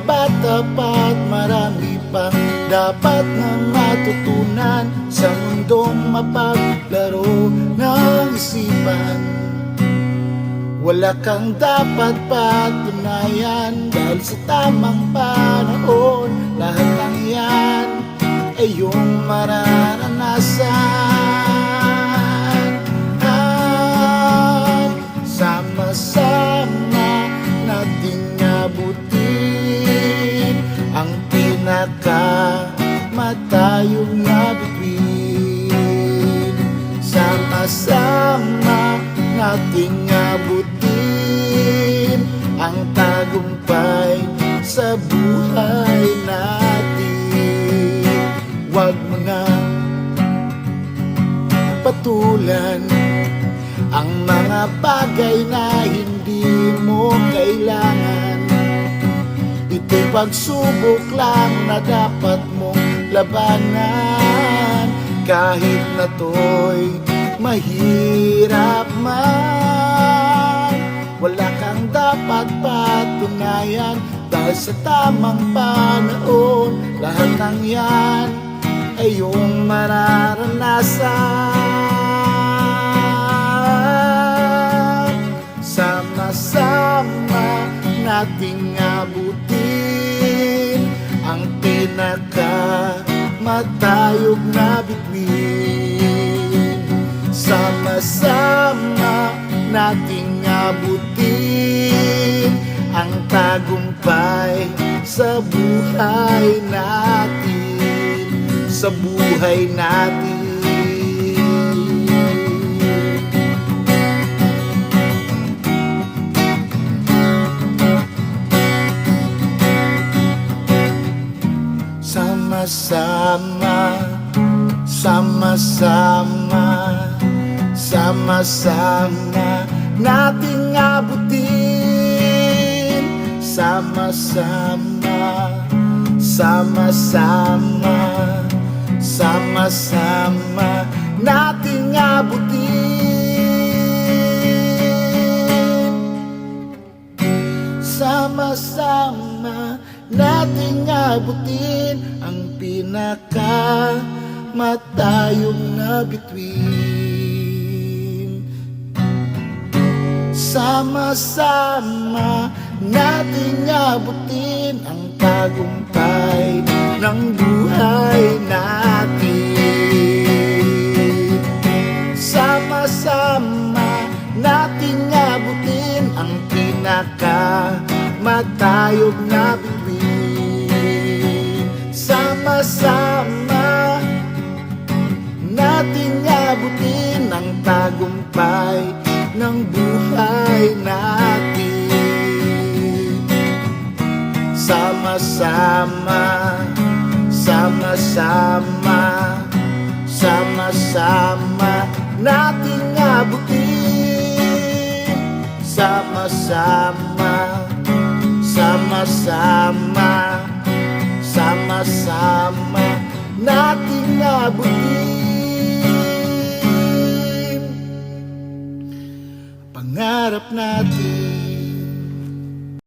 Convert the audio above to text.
bata pa at marami pang dapat na matutunan sa mundong mapaglaro ng isipan. Wala kang dapat patunayan dahil sa tamang panahon lahat ng yan ay iyong mararanasan. At sama-sama nating abutin ang pinakamatayog na bituin. Sama-sama nating abutin ang tagumpay sa buhay natin. Huwag mo na patulan ang mga bagay na hindi mo kailangan. Ito'y pagsubok lang na dapat mong labanan, kahit na to'y mahirap man. Wala kang dapat patunayan dahil sa tamang panahon lahat ng yan ay iyong mararanasan. Sama-sama nating abutin ang pinakamatayog na bituin. Sama-sama nating abutin ang tagumpay sa buhay natin, sa buhay natin. Sama-sama, sama-sama, sama-sama nating abutin. Sama-sama, sama-sama, sama-sama nating abutin. Sama-sama nating abutin ang pinakamatayog na bituin. Sama-sama nating abutin ang tagumpay ng buhay natin. Sama-sama nating abutin ang pinakamatayog na bituin. Sama-sama nating abutin ang tagumpay ng buhay natin. Sama-sama, sama-sama, sama-sama nating abutin. Sama-sama, sama-sama, sama-sama nating abutin pangarap natin.